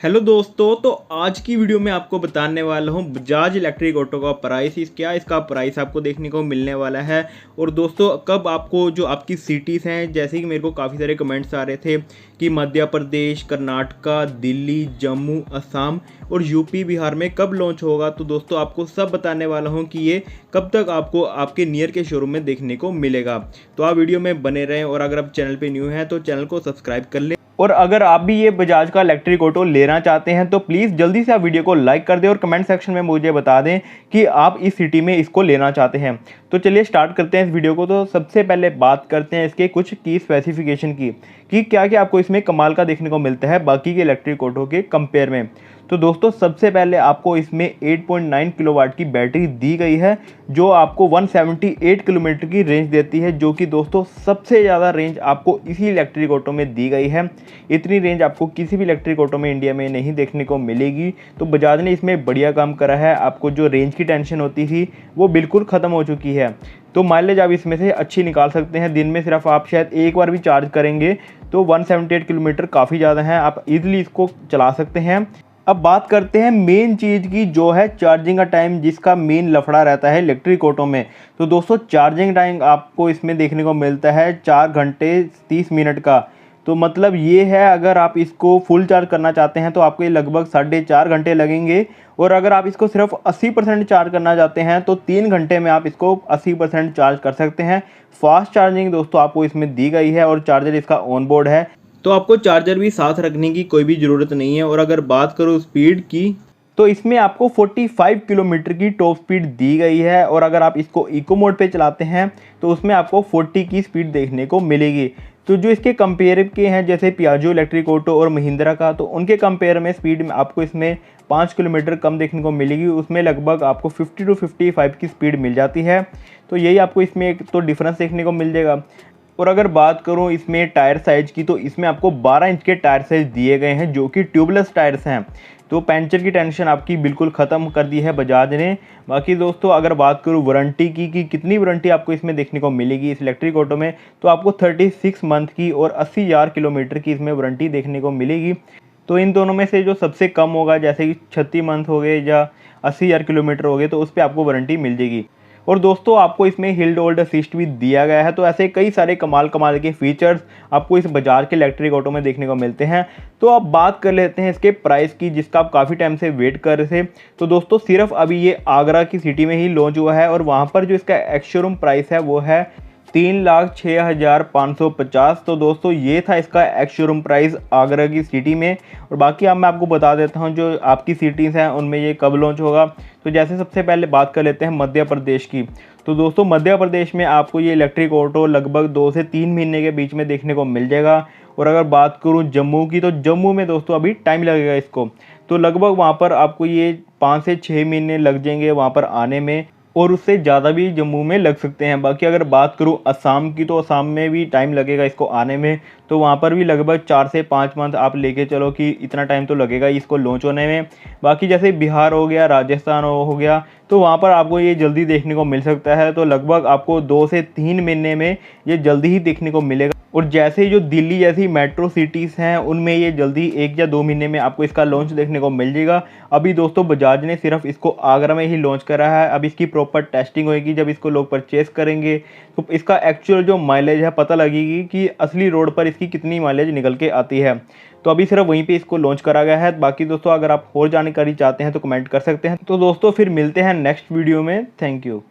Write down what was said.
Hello दोस्तों, तो आज की वीडियो में आपको बताने वाला हूँ बजाज इलेक्ट्रिक ऑटो का प्राइस क्या इसका प्राइस आपको देखने को मिलने वाला है। और दोस्तों कब आपको जो आपकी सिटीज़ हैं, जैसे कि मेरे को काफ़ी सारे कमेंट्स आ रहे थे कि मध्य प्रदेश, कर्नाटका, दिल्ली, जम्मू, असम और यूपी, बिहार में कब लॉन्च होगा, तो दोस्तों आपको सब बताने वाला हूँ कि ये कब तक आपको आपके नियर के शोरूम में देखने को मिलेगा। तो आप वीडियो में बने रहें और अगर आप चैनल पर न्यू हैं तो चैनल को सब्सक्राइब कर लें। और अगर आप भी ये बजाज का इलेक्ट्रिक ऑटो लेना चाहते हैं तो प्लीज़ जल्दी से आप वीडियो को लाइक कर दें और कमेंट सेक्शन में मुझे बता दें कि आप इस सिटी में इसको लेना चाहते हैं। तो चलिए स्टार्ट करते हैं इस वीडियो को। तो सबसे पहले बात करते हैं इसके कुछ की स्पेसिफिकेशन की कि क्या क्या आपको इसमें कमाल का देखने को मिलता है बाकी के इलेक्ट्रिक ऑटो के कंपेयर में। तो दोस्तों सबसे पहले आपको इसमें 8.9 किलोवाट की बैटरी दी गई है जो आपको 178 किलोमीटर की रेंज देती है, जो कि दोस्तों सबसे ज़्यादा रेंज आपको इसी इलेक्ट्रिक ऑटो में दी गई है। इतनी रेंज आपको किसी भी इलेक्ट्रिक ऑटो में इंडिया में नहीं देखने को मिलेगी। तो बजाज ने इसमें बढ़िया काम करा है। आपको जो रेंज की टेंशन होती थी वो बिल्कुल ख़त्म हो चुकी है। तो माइलेज आप इसमें से अच्छी निकाल सकते हैं। दिन में सिर्फ आप शायद एक बार भी चार्ज करेंगे तो 178 किलोमीटर काफ़ी ज़्यादा है, आप इजीली इसको चला सकते हैं। अब बात करते हैं मेन चीज़ की, जो है चार्जिंग का टाइम, जिसका मेन लफड़ा रहता है इलेक्ट्रिक ऑटो में। तो दोस्तों चार्जिंग टाइम आपको इसमें देखने को मिलता है 4 घंटे 30 मिनट का। तो मतलब ये है, अगर आप इसको फुल चार्ज करना चाहते हैं तो आपको ये लगभग 4.5 घंटे लगेंगे। और अगर आप इसको सिर्फ 80% चार्ज करना चाहते हैं तो 3 घंटे में आप इसको 80% चार्ज कर सकते हैं। फास्ट चार्जिंग दोस्तों आपको इसमें दी गई है और चार्जर इसका ऑन बोर्ड है, तो आपको चार्जर भी साथ रखने की कोई भी ज़रूरत नहीं है। और अगर बात करो स्पीड की, तो इसमें आपको 45 किलोमीटर की टॉप स्पीड दी गई है। और अगर आप इसको इको मोड पे चलाते हैं तो उसमें आपको 40 की स्पीड देखने को मिलेगी। तो जो इसके कंपेयर के हैं, जैसे पियाजो इलेक्ट्रिक ऑटो और महिंद्रा का, तो उनके कंपेयर में स्पीड में आपको इसमें 5 किलोमीटर कम देखने को मिलेगी। उसमें लगभग आपको 50 to 55 की स्पीड मिल जाती है। तो यही आपको इसमें एक तो डिफरेंस देखने को मिल जाएगा। और अगर बात करूं इसमें टायर साइज़ की, तो इसमें आपको 12 इंच के टायर साइज़ दिए गए हैं जो कि ट्यूबलेस टायर्स हैं। तो पैंचर की टेंशन आपकी बिल्कुल ख़त्म कर दी है बजाज ने। बाकी दोस्तों अगर बात करूं वारंटी की कि कितनी वारंटी आपको इसमें देखने को मिलेगी इस इलेक्ट्रिक ऑटो में, तो आपको 36 मंथ की और 80,000 किलोमीटर की इसमें वारंटी देखने को मिलेगी। तो इन दोनों में से जो सबसे कम होगा, जैसे कि 36 मंथ हो गए या 80,000 किलोमीटर हो गए, तो उस पर आपको वारंटी मिल जाएगी। और दोस्तों आपको इसमें हिल होल्ड असिस्ट भी दिया गया है। तो ऐसे कई सारे कमाल कमाल के फीचर्स आपको इस बजाज के इलेक्ट्रिक ऑटो में देखने को मिलते हैं। तो अब बात कर लेते हैं इसके प्राइस की, जिसका आप काफ़ी टाइम से वेट कर रहे थे। तो दोस्तों सिर्फ अभी ये आगरा की सिटी में ही लॉन्च हुआ है और वहाँ पर जो इसका एक्स शोरूम प्राइस है वो है 3,06,550। तो दोस्तों ये था इसका एक्स शोरूम प्राइस आगरा की सिटी में। और बाकी अब मैं आपको बता देता हूँ जो आपकी सिटीज़ हैं उनमें ये कब लॉन्च होगा। तो जैसे सबसे पहले बात कर लेते हैं मध्य प्रदेश की। तो दोस्तों मध्य प्रदेश में आपको ये इलेक्ट्रिक ऑटो लगभग 2 से 3 महीने के बीच में देखने को मिल जाएगा। और अगर बात करूँ जम्मू की, तो जम्मू में दोस्तों अभी टाइम लगेगा इसको। तो लगभग वहाँ पर आपको ये 5 से 6 महीने लग जाएंगे वहाँ पर आने में, और उससे ज़्यादा भी जम्मू में लग सकते हैं। बाकी अगर बात करूं असम की, तो असम में भी टाइम लगेगा इसको आने में। तो वहाँ पर भी लगभग 4 से 5 मंथ आप लेके चलो कि इतना टाइम तो लगेगा इसको लॉन्च होने में। बाकी जैसे बिहार हो गया, राजस्थान हो गया, तो वहाँ पर आपको ये जल्दी देखने को मिल सकता है। तो लगभग आपको 2 से 3 महीने में ये जल्दी ही देखने को मिलेगा। और जैसे जो दिल्ली जैसी मेट्रो सिटीज़ हैं उनमें ये जल्दी 1 या 2 महीने में आपको इसका लॉन्च देखने को मिल जाएगा। अभी दोस्तों बजाज ने सिर्फ इसको आगरा में ही लॉन्च करा है। अब इसकी प्रॉपर टेस्टिंग होगी, जब इसको लोग परचेस करेंगे तो इसका एक्चुअल जो माइलेज है पता लगेगी कि असली रोड पर इसकी कितनी माइलेज निकल के आती है। तो अभी सिर्फ वहीं पे इसको लॉन्च करा गया है। बाकी दोस्तों अगर आप और जानकारी चाहते हैं तो कमेंट कर सकते हैं। तो दोस्तों फिर मिलते हैं नेक्स्ट वीडियो में। Thank you.